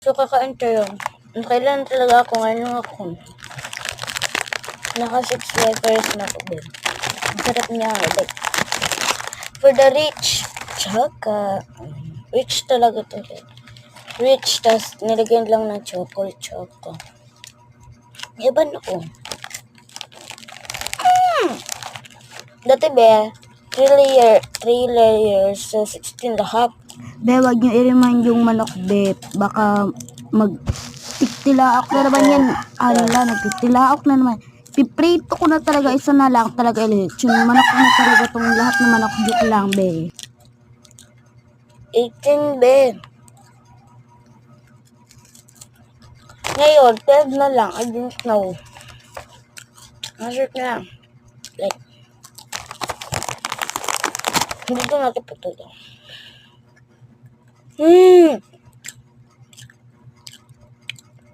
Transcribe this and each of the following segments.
So, kakain tayo. Kailan talaga ako ngayon ako. Naka 6 letters na ako din. Ang sarap niya. Like, for the rich. Tsaka, rich talaga to. Rich, tas nilagyan lang ng chocolate. Yaban ako. Dati be, 3 layers, so 16 lahat. Be, wag nyo i-remind yung manok, be. Baka magtiktilaok na naman yan. Ala, nagtiktilaok na naman. Piprito ko na talaga, isa na lang talaga ulit. Yung manok ko na talaga tong lahat ng manok. Joke lang, be. 18 be. Ngayon, 12 na lang. I didn't know. Nasert na lang. Like, hindi ko natin puto.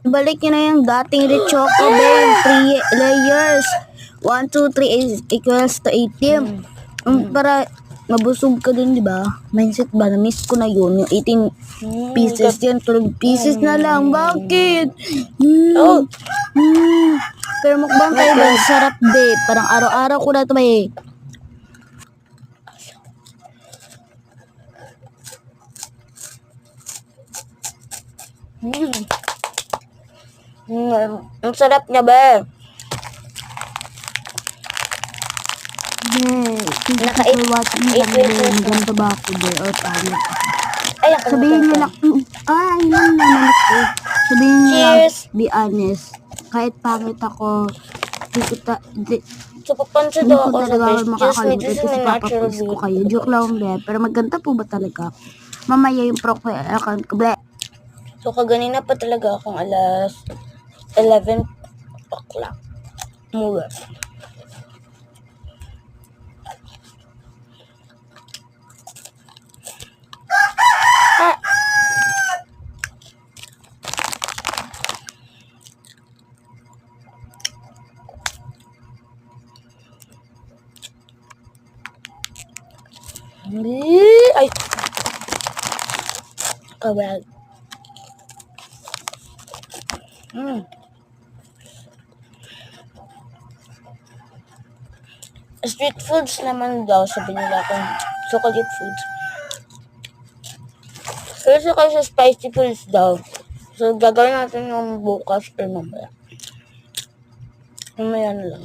Balik nyo na yung dating Richoco, be. Yung 3 layers. 1, 2, 3 equals to 18. Para mabusog ka din, di ba? Mindset ba? Na-miss ko na yun. Yung 18 pieces yun. 12 pieces na lang. Bakit? Oh! Pero mukbang tayo ba? Sarap, be. Parang araw-araw ko na ito, be. Ang sarap niya, be. Naka 8 watching lang, be. Maganda ba ako, be? Or paano? Ay, Sabihin nyo lang, yun naman ako. Sabihin nyo lang, Cheers! be honest. Kahit pangit ako, So, papansin hindi daw ko ako sa talaga best. Just makakalimutan this is kasi my natural papapost ko beauty. kayo. Joke lang, be. Pero maganda po ba talaga? Mamaya yung profile account ko, be. So, kaganina pa talaga akong alas 11 o'clock. Mura. Ay! Kawag. Street foods naman daw, sabi nila kung chocolate foods. Kasi sa spicy foods daw. So, gagawin natin yung bukas or mamaya. Mamaya na lang.